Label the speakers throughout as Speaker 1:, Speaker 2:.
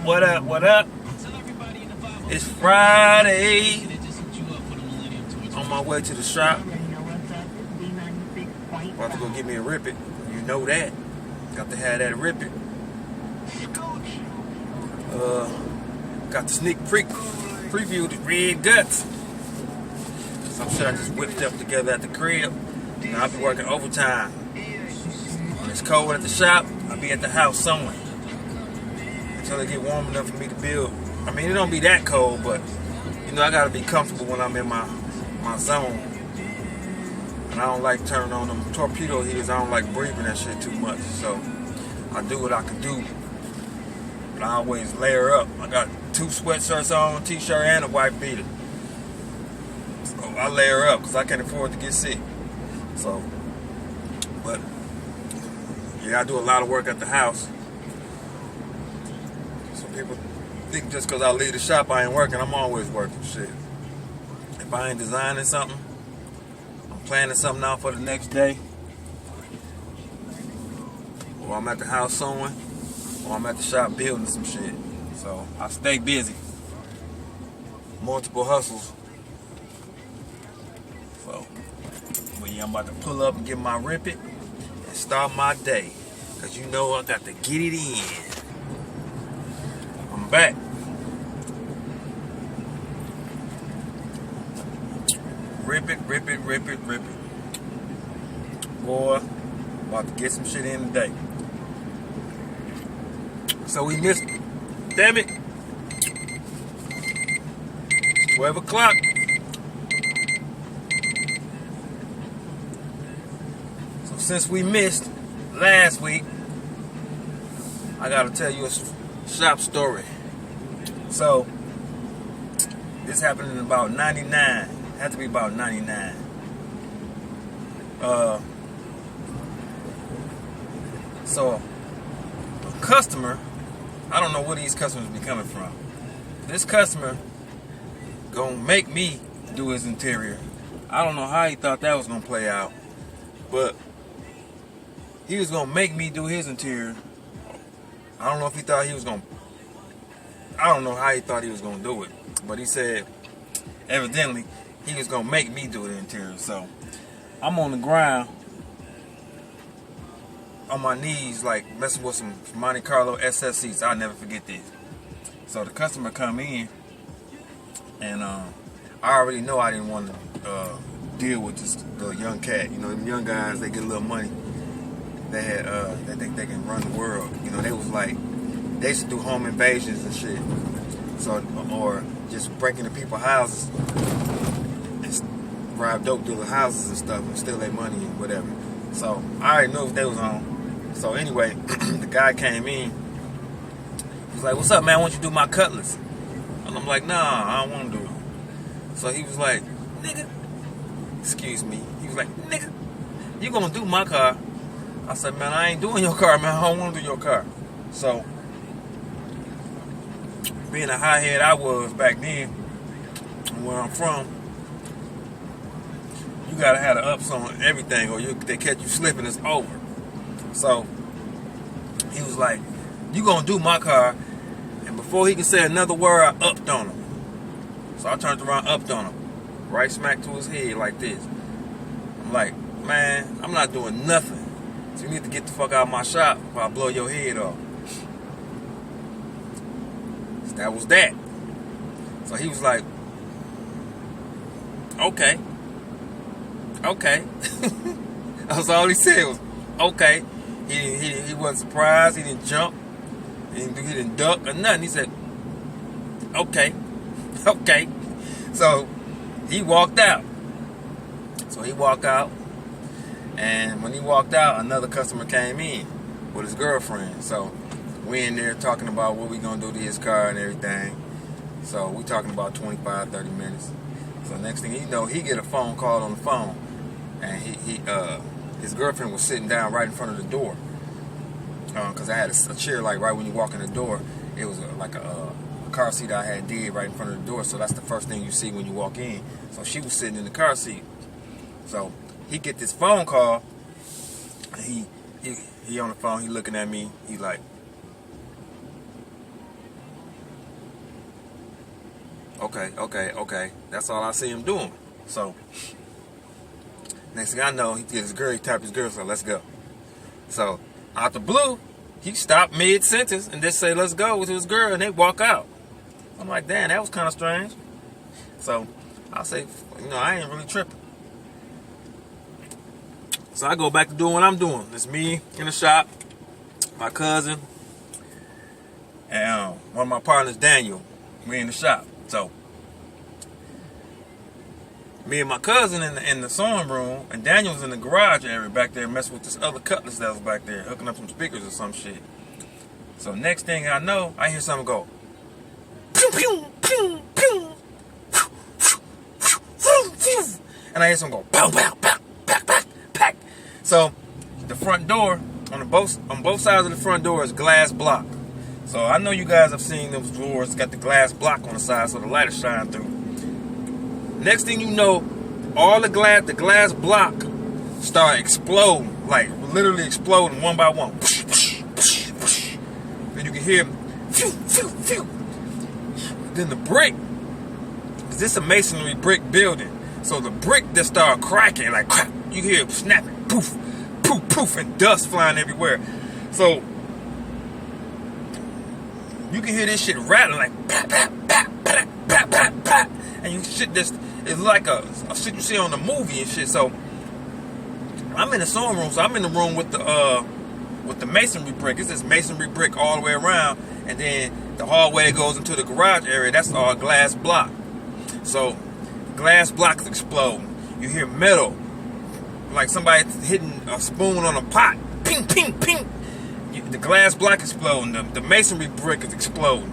Speaker 1: up, what up, what up? It's Friday. On my way to the shop. About to go get me a Rip It. You know that. Got to have that Rip It. Got the sneak preview of the Red Guts. Some shit I just whipped up together at the crib. Now I'll be working overtime. When it's cold at the shop, I'll be at the house sewing until it get warm enough for me to build. I mean, it don't be that cold, but you know, I gotta be comfortable when I'm in my zone. And I don't like turning on them torpedo heaters. I don't like breathing that shit too much. So I do what I can do. But I always layer up. I got 2 sweatshirts on, t-shirt, and a white beater. So I layer up because I can't afford to get sick. So, but yeah, I do a lot of work at the house. So people think just because I leave the shop I ain't working. I'm always working. Shit. If I ain't designing something, I'm planning something out for the next day, or I'm at the house sewing, or I'm at the shop building some shit. So I stay busy. Multiple hustles. So, but yeah, I'm about to pull up and get my Rip It and start my day. Cause you know I got to get it in. I'm back. Rip it, rip it, rip it, rip it. Boy, about to get some shit in today. So we missed it. Damn it. It's 12 o'clock. So since we missed last week, I gotta tell you a shop story. So this happened in about 99. Had to be about 99. So a customer, I don't know where these customers be coming from. This customer gonna make me do his interior. I don't know how he thought that was gonna play out, but he was gonna make me do his interior. I don't know if he thought he was gonna, I don't know how he thought he was gonna do it, but he said evidently he was gonna make me do the interior. So I'm on the ground on my knees, like messing with some Monte Carlo SS seats. I'll never forget this. So the customer come in, and I already know I didn't want to deal with this little young cat. You know, them young guys, they get a little money. They had they think they can run the world. You know, they was like, they used to do home invasions and shit. So, or just break into people's houses and rob dope dealer houses and stuff and steal their money and whatever. So I already knew what they was on. So anyway, the guy came in. He was like, "What's up, man? Why don't you do my cutlass?" And I'm like, "Nah, I don't want to do it." So he was like, "Nigga," excuse me. He was like, "Nigga, you gonna do my car?" I said, "Man, I ain't doing your car, man. I don't want to do your car." So, being a high-head I was back then, where I'm from, you gotta have the ups on everything, or they catch you slipping, it's over. So he was like, "You gonna do my car?" And before he could say another word, I upped on him. So I turned around, upped on him, right smack to his head like this. I'm like, "Man, I'm not doing nothing. So you need to get the fuck out of my shop before I blow your head off." So that was that. So he was like, "Okay. Okay." That's all he said was, "Okay." He wasn't surprised. He didn't jump. He didn't duck or nothing. He said, "Okay. Okay." So he walked out. And when he walked out, another customer came in with his girlfriend. So we in there talking about what we gonna do to his car and everything. So we talking about 25, 30 minutes. So next thing you know, he get a phone call on the phone, and his girlfriend was sitting down right in front of the door. Cause I had a chair like right when you walk in the door. It was like a car seat I had did right in front of the door. So that's the first thing you see when you walk in. So she was sitting in the car seat. So he get this phone call. And he on the phone. He looking at me. He like, Okay. That's all I see him doing. So, next thing I know, he gets his girl, he tapped his girl, so let's go. So, out the blue, he stopped mid-sentence and just say, let's go, with his girl, and they walk out. I'm like, damn, that was kind of strange. So, I say, I ain't really tripping. So, I go back to doing what I'm doing. It's me in the shop, my cousin, and one of my partners, Daniel. We in the shop. So, me and my cousin in the sewing room, and Daniel was in the garage area back there messing with this other cutlass that was back there, hooking up some speakers or some shit. So next thing I know, I hear something go, pew, pew, pew, pew, and I hear something go, pow, pow, pow, pack, pack, pack. So the front door, on both sides of the front door is glass block. So I know you guys have seen those doors, got the glass block on the side so the light is shining through. Next thing you know, all the glass block start exploding, like literally exploding one by one. And you can hear phew, phew, phew. Then the brick, because this is a masonry brick building, so the brick just started cracking, like crack. You hear it snapping, poof, poof, poof, and dust flying everywhere. So you can hear this shit rattling like pat, pat, pat, pat, pat, pat, pat. And you shit this, it's like a shit you see on the movie and shit. So I'm in the sewing room, so I'm in the room with the masonry brick. It's this masonry brick all the way around, and then the hallway that goes into the garage area, that's all glass block. So glass block is exploding. You hear metal, like somebody hitting a spoon on a pot. Ping, ping, ping. The glass block exploding. The masonry brick is exploding.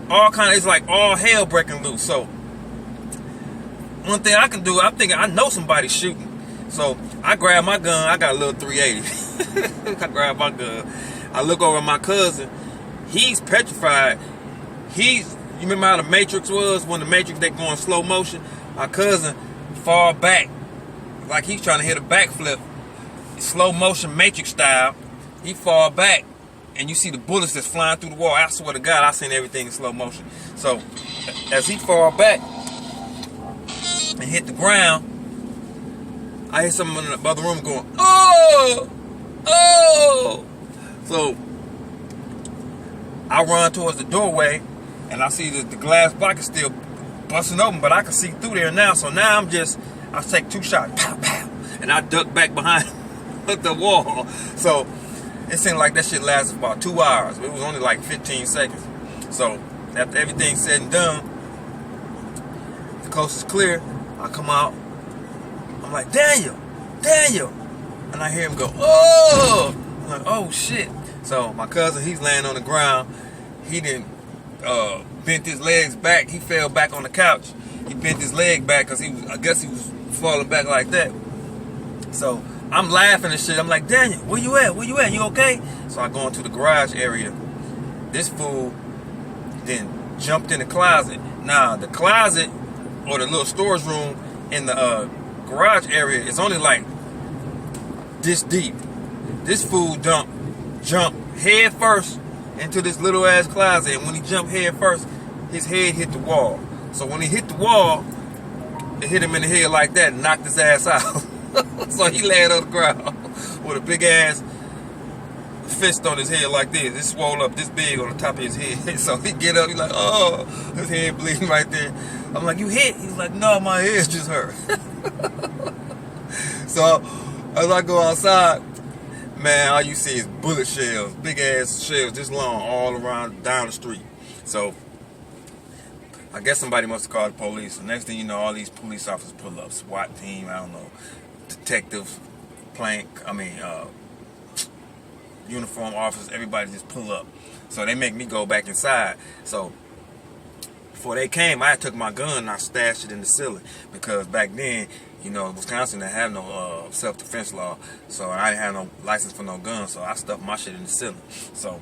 Speaker 1: It's like all hell breaking loose. So one thing I can do, I'm thinking I know somebody's shooting. So I grab my gun. I got a little 380. I grab my gun. I look over at my cousin. He's petrified. You remember how the Matrix was? When the Matrix, they go in slow motion. My cousin fall back like he's trying to hit a backflip, slow motion Matrix style. He fall back, and you see the bullets that's flying through the wall. I swear to God, I seen everything in slow motion. So as he fall back and hit the ground, I hear someone in the other room going, oh, oh. So I run towards the doorway, and I see that the glass block is still busting open, but I can see through there now. So now I take 2 shots, pow, pow, and I duck back behind the wall. So it seemed like that shit lasted about 2 hours. It was only like 15 seconds. So after everything's said and done, the coast is clear. I come out. I'm like, Daniel. And I hear him go, oh. I'm like, oh shit. So my cousin, he's laying on the ground. He didn't bent his legs back. He fell back on the couch. He bent his leg back because I guess he was falling back like that. So I'm laughing and shit. I'm like, Daniel, where you at? You okay? So I go into the garage area. This fool then jumped in the closet. Now, the closet or the little storage room in the garage area is only like this deep. This fool jumped head first into this little ass closet. And when he jumped head first, his head hit the wall. So when he hit the wall, it hit him in the head like that and knocked his ass out. So he laid on the ground with a big ass fist on his head like this. It swole up this big on the top of his head. So he get up, he's like, oh, his head bleeding right there. I'm like, you hit? He's like, no, my head just hurt. So as I go outside, man, all you see is bullet shells, big ass shells this long all around down the street. So I guess somebody must have called the police. So next thing you know, all these police officers pull up, SWAT team, I don't know, detectives, uniform officers, everybody just pull up. So they make me go back inside. So before they came, I took my gun and I stashed it in the ceiling because back then, Wisconsin didn't have no self-defense law, so I didn't have no license for no gun, so I stuffed my shit in the ceiling. So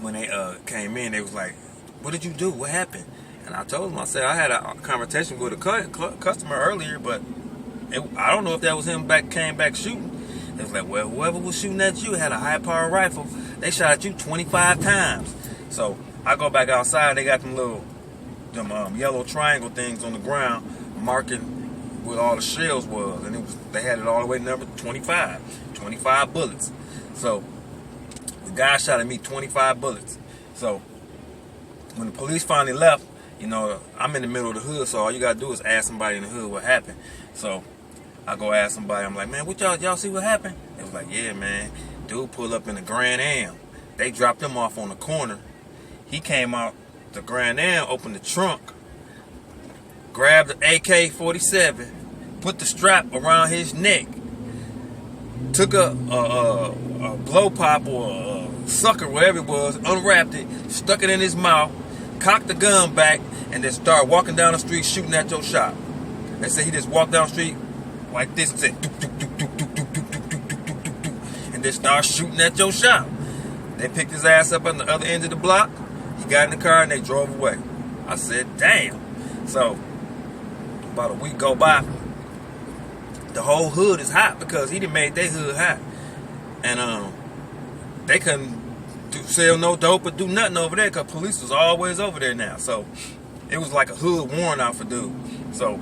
Speaker 1: when they came in, they was like, what did you do? What happened? And I told them, I said, I had a conversation with a customer earlier, but I don't know if that was him came back shooting. They was like, well, whoever was shooting at you had a high-powered rifle. They shot at you 25 times. So I go back outside. They got them little yellow triangle things on the ground marking where all the shells was, and they had it all the way numbered 25 bullets. So the guy shot at me 25 bullets. So when the police finally left, you know, I'm in the middle of the hood, so all you gotta do is ask somebody in the hood what happened. So I go ask somebody, I'm like, man, what y'all see what happened? They was like, yeah, man, dude pulled up in the Grand Am. They dropped him off on the corner. He came out the Grand Am, opened the trunk, grabbed the AK-47, put the strap around his neck, took a blow pop or a sucker, whatever it was, unwrapped it, stuck it in his mouth, cocked the gun back, and then started walking down the street shooting at your shop. They said he just walked down the street like this and said, dook, dook, dook, dook, dook, dook, dook, dook, dook, dook, dook, dook, dook, and then started shooting at your shop. They picked his ass up on the other end of the block. He got in the car and they drove away. I said, damn. So about a week go by, the whole hood is hot because he done made their hood hot. And they couldn't sell no dope or do nothing over there because police was always over there now. So it was like a hood warrant out for dude. So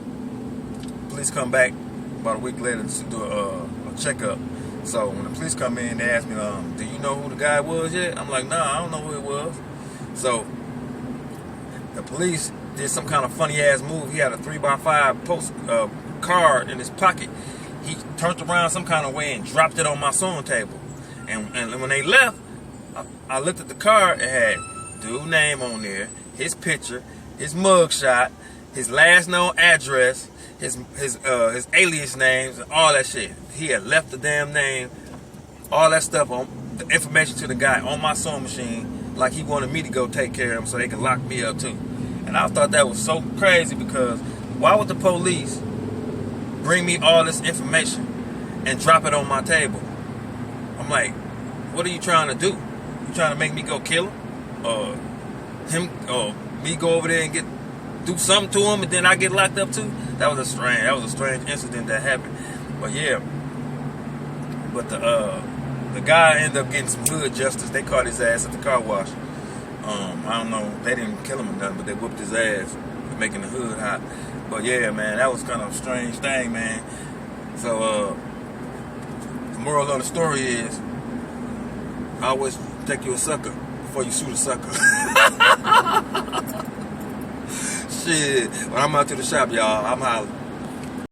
Speaker 1: police come back about a week later to do a checkup. So when the police come in, they ask me, do you know who the guy was yet? I'm like, nah, I don't know who it was. So the police did some kind of funny ass move. He had a 3x5 post card in his pocket. He turned around some kind of way and dropped it on my sewing table. And when they left, I looked at the card. It had dude's name on there, his picture, his mugshot, his last known address, his alias names, and all that shit. He had left the damn name, all that stuff on the information to the guy on my sewing machine, like he wanted me to go take care of him so they could lock me up too. And I thought that was so crazy because why would the police bring me all this information and drop it on my table? I'm like, what are you trying to do? You trying to make me go kill him? Or me go over there and do something to him and then I get locked up too? That was a strange incident that happened. But yeah. But the guy ended up getting some hood justice. They caught his ass at the car wash. I don't know, they didn't kill him or nothing, but they whooped his ass for making the hood hot. But yeah, man, that was kind of a strange thing, man. So the moral of the story is, always take you a sucker before you shoot a sucker. Shit, when I'm out to the shop, y'all, I'm hollering.